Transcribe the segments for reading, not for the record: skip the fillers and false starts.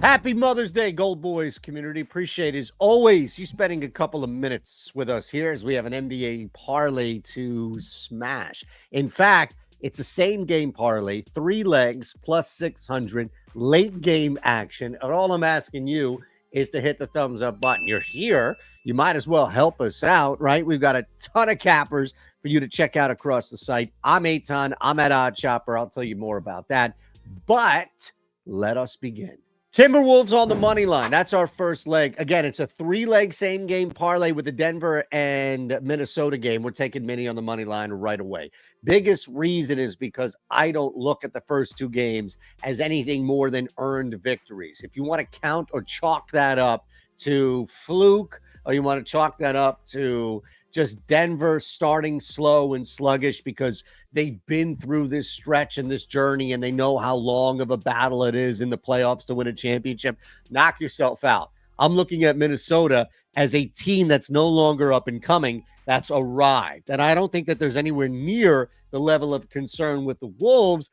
Happy Mother's Day, Gold Boys community. Appreciate, as always, you spending a couple of minutes with us here as we have an NBA parlay to smash. In fact, it's a same game parlay, 3 legs plus 600, late game action. And all I'm asking you is to hit the thumbs up button. You're here. You might as well help us out, right? We've got a ton of cappers for you to check out across the site. I'm Eytan. I'm at Odd Shopper. I'll tell you more about that. But let us begin. Timberwolves on the money line. That's our first leg. Again, it's a 3-leg same game parlay with the Denver and Minnesota game. We're taking Minnie on the money line right away. Biggest reason is because I don't look at the first 2 games as anything more than earned victories. If you want to count or chalk that up to fluke, or you want to chalk that up to just Denver starting slow and sluggish because they've been through this stretch and this journey and they know how long of a battle it is in the playoffs to win a championship, knock yourself out. I'm looking at Minnesota as a team that's no longer up and coming, that's arrived. And I don't think that there's anywhere near the level of concern with the Wolves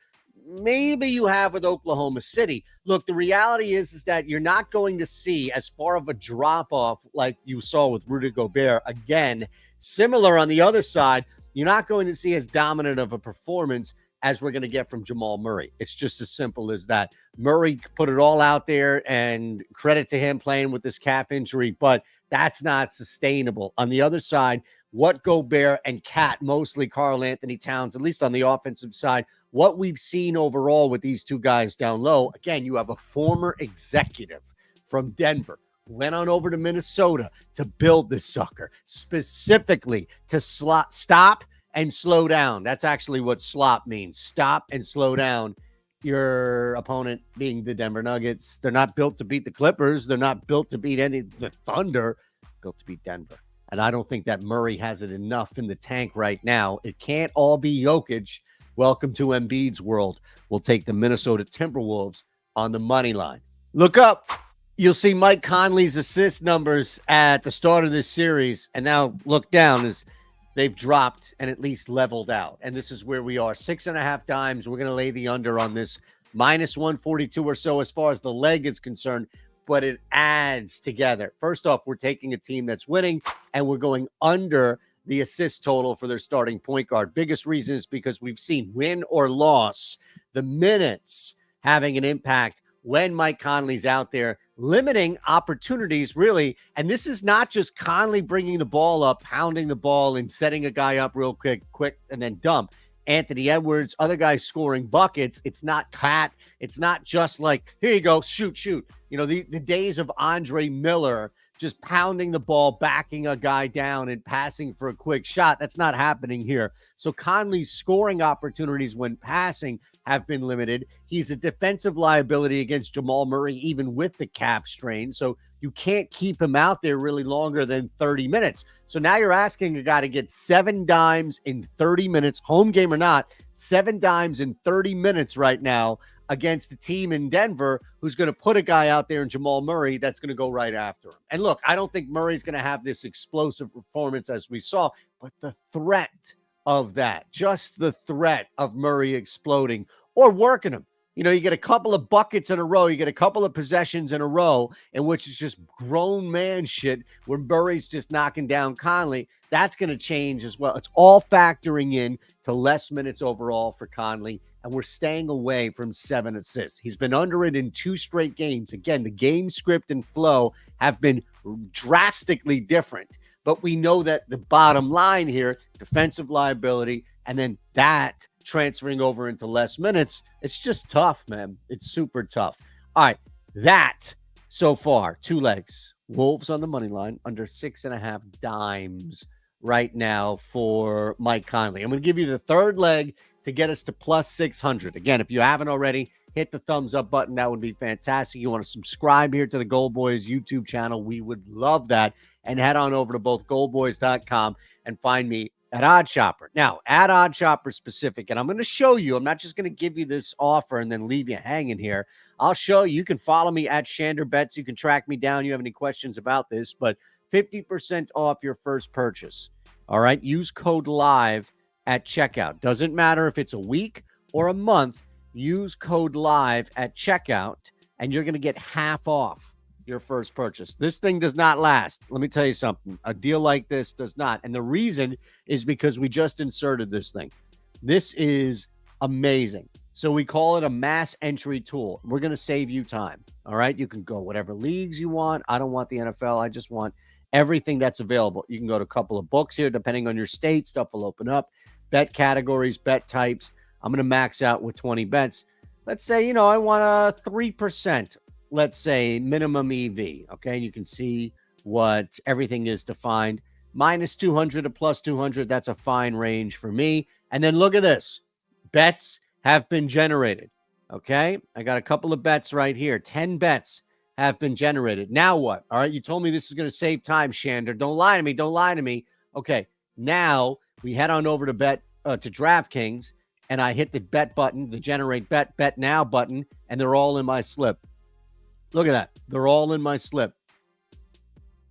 maybe you have with Oklahoma City. Look, the reality is that you're not going to see as far of a drop-off like you saw with Rudy Gobert. Again, similar on the other side, you're not going to see as dominant of a performance as we're going to get from Jamal Murray. It's just as simple as that. Murray put it all out there, and credit to him playing with this calf injury, but that's not sustainable. On the other side, what Gobert and Cat, mostly Karl Anthony Towns, at least on the offensive side, what we've seen overall with these 2 guys down low, again, you have a former executive from Denver who went on over to Minnesota to build this sucker, specifically to stop and slow down. That's actually what slop means. Stop and slow down your opponent, being the Denver Nuggets. They're not built to beat the Clippers. They're not built to beat the Thunder, built to beat Denver. And I don't think that Murray has it enough in the tank right now. It can't all be Jokic. Welcome to Embiid's world. We'll take the Minnesota Timberwolves on the money line. Look up. You'll see Mike Conley's assist numbers at the start of this series. And now look down as they've dropped and at least leveled out. And this is where we are. 6.5 dimes. We're going to lay the under on this. Minus 142 or so as far as the leg is concerned. But it adds together. First off, we're taking a team that's winning, and we're going under the assist total for their starting point guard. Biggest reason is because we've seen, win or loss, the minutes having an impact when Mike Conley's out there, limiting opportunities, really. And this is not just Conley bringing the ball up, pounding the ball, and setting a guy up real quick, and then dump. Anthony Edwards, other guys scoring buckets. It's not Cat. It's not just like, here you go, shoot. You know, the days of Andre Miller just pounding the ball, backing a guy down and passing for a quick shot. That's not happening here. So Conley's scoring opportunities when passing have been limited. He's a defensive liability against Jamal Murray, even with the calf strain. So you can't keep him out there really longer than 30 minutes. So now you're asking a guy to get 7 dimes in 30 minutes, home game or not, 7 dimes in 30 minutes right now against a team in Denver who's going to put a guy out there in Jamal Murray that's going to go right after him. And look, I don't think Murray's going to have this explosive performance as we saw, but the threat of that, just the threat of Murray exploding or working him. You know, you get a couple of buckets in a row, you get a couple of possessions in a row in which it's just grown man shit where Murray's just knocking down Conley. That's going to change as well. It's all factoring in to less minutes overall for Conley, and we're staying away from 7 assists. He's been under it in 2 straight games. Again, the game script and flow have been drastically different, but we know that the bottom line here, defensive liability, and then that transferring over into less minutes, it's just tough, man. It's super tough. All right, that so far, 2 legs. Wolves on the money line, under 6.5 dimes right now for Mike Conley. I'm going to give you the 3rd leg to get us to plus 600. Again, if you haven't already, hit the thumbs up button. That would be fantastic. You want to subscribe here to the GoldBoys YouTube channel. We would love that. And head on over to both goldboys.com and find me at Odd Shopper. Now, at Odd Shopper specific, and I'm going to show you, I'm not just going to give you this offer and then leave you hanging here. I'll show you. You can follow me at Shander Bets. You can track me down. You have any questions about this, but 50% off your first purchase. All right. Use code LIVE at checkout. Doesn't matter if it's a week or a month. Use code LIVE at checkout and you're going to get half off your first purchase. This thing does not last. Let me tell you something. A deal like this does not. And the reason is because we just inserted this thing. This is amazing. So we call it a mass entry tool. We're going to save you time. All right. You can go whatever leagues you want. I don't want the NFL. I just want everything that's available. You can go to a couple of books here, depending on your state. Stuff will open up. Bet categories, bet types. I'm going to max out with 20 bets. Let's say, I want a 3%, let's say, minimum EV. Okay. You can see what everything is defined. Minus 200 to plus 200. That's a fine range for me. And then look at this. Bets have been generated. Okay. I got a couple of bets right here. 10 bets have been generated. Now what? All right. You told me this is going to save time, Shander. Don't lie to me. Don't lie to me. Okay. Now we head on over to DraftKings, and I hit the bet button, the generate bet now button, and they're all in my slip. Look at that. They're all in my slip.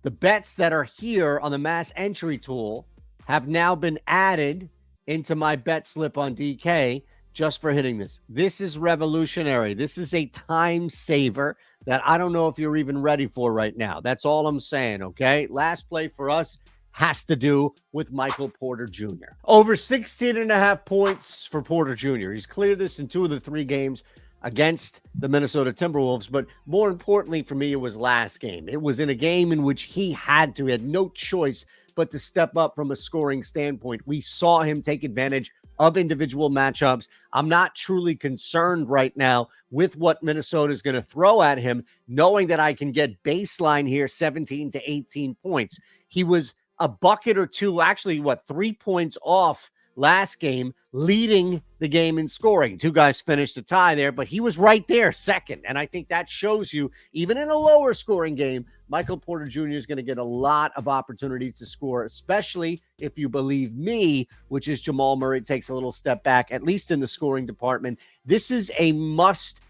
The bets that are here on the mass entry tool have now been added into my bet slip on DK just for hitting this. This is revolutionary. This is a time saver that I don't know if you're even ready for right now. That's all I'm saying, okay? Last play for us has to do with Michael Porter Jr. Over 16.5 points for Porter Jr. He's cleared this in 2 of the 3 games against the Minnesota Timberwolves, but more importantly for me, it was last game. It was in a game in which he had no choice but to step up from a scoring standpoint. We saw him take advantage of individual matchups. I'm not truly concerned right now with what Minnesota is going to throw at him, knowing that I can get baseline here 17 to 18 points. He was a bucket or two, actually, 3 points off last game, leading the game in scoring. 2 guys finished a tie there, but he was right there second. And I think that shows you, even in a lower scoring game, Michael Porter Jr. is going to get a lot of opportunities to score, especially if you believe me, which is Jamal Murray takes a little step back, at least in the scoring department. This is a must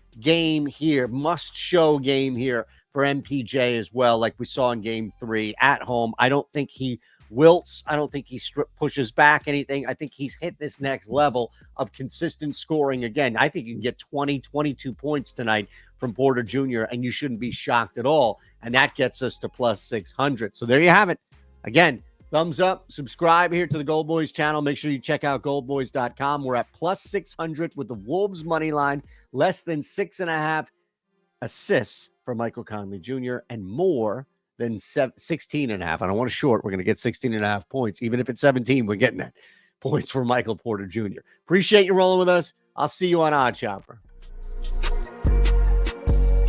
show game here for MPJ as well, like we saw in game 3 at home. I don't think he wilts. I don't think he pushes back anything. I think he's hit this next level of consistent scoring again. I think you can get 20, 22 points tonight from Porter Jr., and you shouldn't be shocked at all. And that gets us to plus 600. So there you have it. Again, thumbs up, subscribe here to the GoldBoys channel. Make sure you check out goldboys.com. We're at plus 600 with the Wolves money line, less than 6.5 assists for Michael Conley Jr., and more than 16.5. I don't want to short. We're going to get 16.5 points. Even if it's 17, we're getting that points for Michael Porter Jr. Appreciate you rolling with us. I'll see you on Odd Chopper.